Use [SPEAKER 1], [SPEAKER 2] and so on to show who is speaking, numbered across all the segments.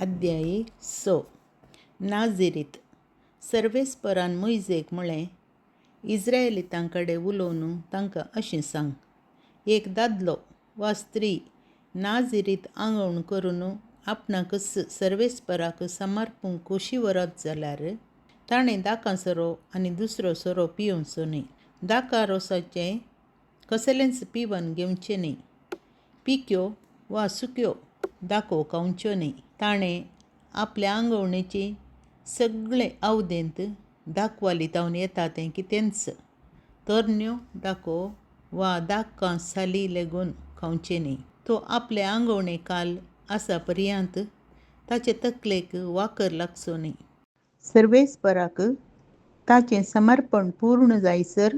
[SPEAKER 1] अध्यायी 6 नाझिरीत सर्वेस्परान मोइजेक म्हळें, इस्रायेलितां कडेन उलोवन तांकां अशें सांग, एक दादलो वा स्त्री नाझिरीत आंगवण करून आपणाक सर्वेस्पराक समर्पूंक कशी व्हरत जाल्यार ताणें दाकां सोरो आनी दुसरो सोरो पिवचो न्ही. दाकां रोसाचें कसलेंच पिवन घेवचें न्ही. पिक्यो वा सुक्यो दाखो खावच्यो न्ही. ताणें आपल्या आंगवणेची सगळे आवदेंत दाखवाली तावन येता तें कितेंच तोरण्यो दाखो वा दाकां साली लेगून खावचें न्ही. तो आपले आंगवणे काल आसा पर्यंत ताचे तकलेक वाकर लागचो न्ही. सर्वेस्पराक ताचें समर्पण पूर्ण जायसर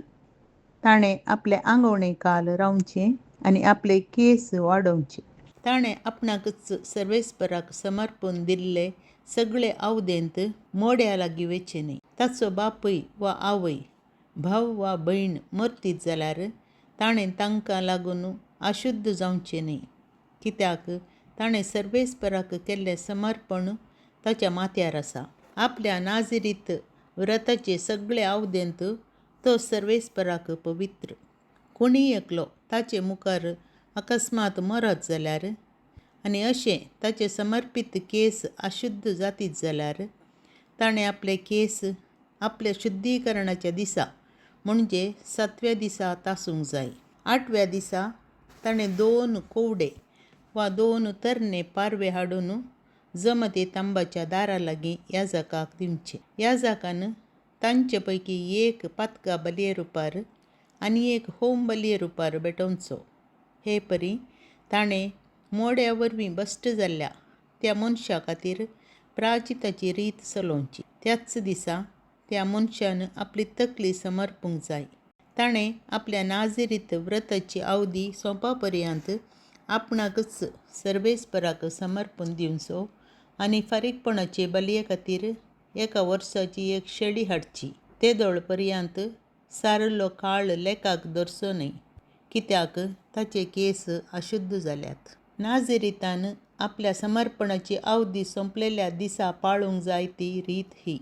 [SPEAKER 1] ताणें आपले आंगवणे काल रावचें आनी आपले केस वाडोवचे. ताणें आपणाकच सर्वेस्पराक समर्पून दिल्ले सगळे आवदेंत मोड्या लागीं वचचें न्ही. ताचो बापूय वा आवय, भाव वा भयण मरतीत जाल्यार ताणें तांकां लागून अशुध्द जावचें न्ही. कित्याक ताणें सर्वेस्पराक केल्लें समर्पण ताच्या माथ्यार आसा. आपल्या नाझिरीत व्रताचे सगळे आवदेंत तो सर्वेस्पराक पवित्र. कोणीय एकलो ताचे मुखार अकस्मात मरत जाल्यार आनी अशें ताचे समर्पित केस अशुध्द जातीत जाल्यार ताणें आपले केस आपल्या शुद्धीकरणाच्या दिसा म्हणजे 7व्या दिसा तासूंक जाय. 8व्या दिसा ताणें 2 कोवडे वा 2 तरणे पारवे हाडून जमते तांबाच्या दारा लागीं याजकाक दिवचे. याजकान तांचे पैकी एक पातका बलये रुपार आनी एक होम बलये रुपार भेटोवचो. हे परी ताणें मोड्या वरवीं बश्ट जाल्ल्या त्या मनशा खातीर प्रायचिताची रीत चलोवची. त्याच दिसा त्या मनशान आपली तकली समर्पूंक जाय. ताणें आपल्या नाझिरीत व्रताची आवदी सोंपा पर्यंत आपणाकच सर्वेस्पराक समर्पून दिवचो आनी फारीकपणाचे बलये खातीर 1 वर्साची एक शेळी हाडची. तेदोळ पर्यंत सारलो काळ लेकाक धरचो न्ही, कित्याक ताचे केस अशुध्द जाल्यात. नाझिरीतान आपल्या समर्पणाची आवदी सोंपलेल्या दिसा पाळूंक जाय ती रीत ही.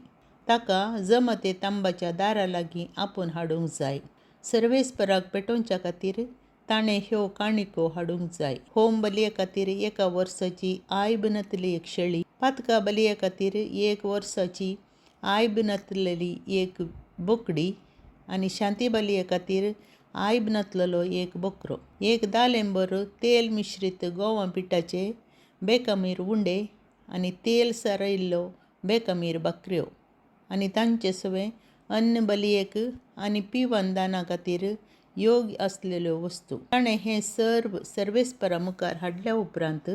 [SPEAKER 1] ताका जमते तांबाच्या दारा लागीं आपूण हाडूंक जाय. सर्वेस्पराक पेटोवच्या खातीर ताणें ह्यो काणिको हाडूंक जाय. होम बलये खातीर 1 वर्साची आयब नातली एक शेळी, पातका बलये खातीर 1 वर्साची आयब नातलेली एक बोकडी आनी शांती बलये खातीर आयब नातलेलो एक बोकरो. एक दालेंबर तेल मिश्रीत गोवा पिठाचे बेखमीर उंडे आनी तेल सारयल्ल्यो बेखमीर बकऱ्यो आनी तांचे सवे अन्न बलयेक आनी पिवन दाना खातीर योग्य आसलेल्यो वस्तू. ताणें हें सर्व सर्वेस्परा मुखार हाडल्या उपरांत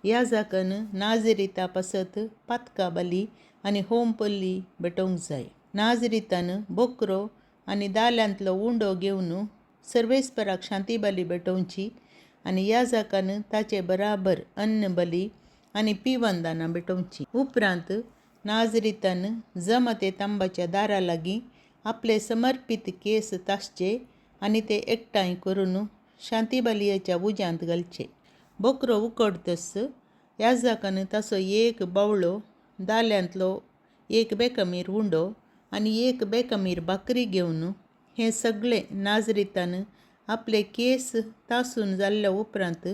[SPEAKER 1] याजकान नाझिरीता पासत पातका बली आनी होम बली भेटोवंक जाय. नाझिरीतान बोकरो आनी दाल्यांतलो उंडो घेवन सर्वेस्पराक शांती बली भेटोवची आनी याजकान ताचे बराबर अन्न बली आनी पिवन दाना भेटोवची. उपरांत नाझिरीतान जमते तांबाच्या दारा लागीं आपले समर्पित केस तासचे आनी ते एकठांय करून शांती बलयेच्या उज्यांत घालचे. बोकरो उकडतस याजकान ताचो एक बावळो, दाल्यांतलो एक बेखमीर उंडो आनी एक बेखमीर बकरी घेवन हें सगळें नाझिरीतान आपले केस तासून जाल्ल्या उपरांत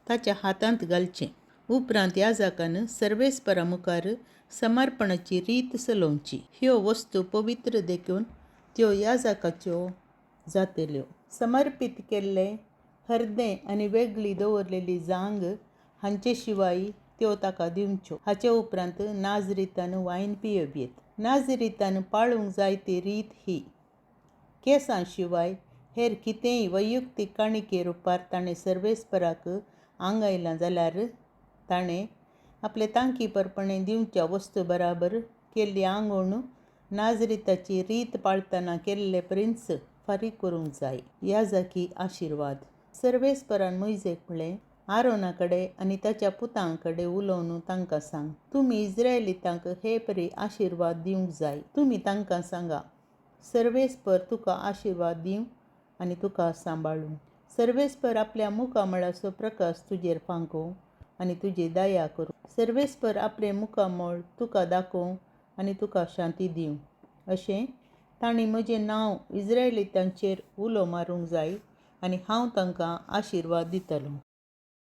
[SPEAKER 1] ताच्या हातांत घालचें. उपरांत याजकान सर्वेस्परा मुखार समर्पणाची रीत चलोवची. ह्यो वस्तू पवित्र देखून त्यो याजकाच्यो जातल्यो. समर्पीत केल्लें हरदें आनी वेगळी दवरलेली जांग हांचे शिवाय त्यो ताका दिवच्यो. हाचे उपरांत नाझिरीतान वायन पियेव येत. नाझिरीतान पाळूंक जाय ती रीत ही. केंसां शिवाय हेर कितेंय वैयक्तीक काणिके रुपार ताणें सर्वेस्पराक आंगयलां जाल्यार ताणें आपले तांकीपरपणे दिवच्या वस्तू बराबर केल्ली आंगवण नाझिरीताची रीत पाळतना केल्ले प्रिन्स फारीक करूंक जाय. याजकी आशिर्वाद. सर्वेस्परान मोइजेक म्हळें, आरोना कडेन आनी ताच्या पुतां कडेन उलोवन तांकां सांग, तुमी इस्रायेलितांक हे परी आशिर्वाद दिवंक जाय. तुमी तांकां सांगा, सर्वेस्पर तुका आशिर्वाद दिवं आनी तुका सांबाळूं. सर्वेस्पर आपल्या मुखामळाचो प्रकाश तुजेर फांको आनी तुजी दया करूं. सर्वेस्पर आपलें मुखामळ तुका दाखोवं आनी तुका शांती दिवं. अशें तांणी म्हजें नांव इस्रायेलीतांचेर उलो मारूंक जाय आनी हांव तांकां आशिर्वाद दितलों.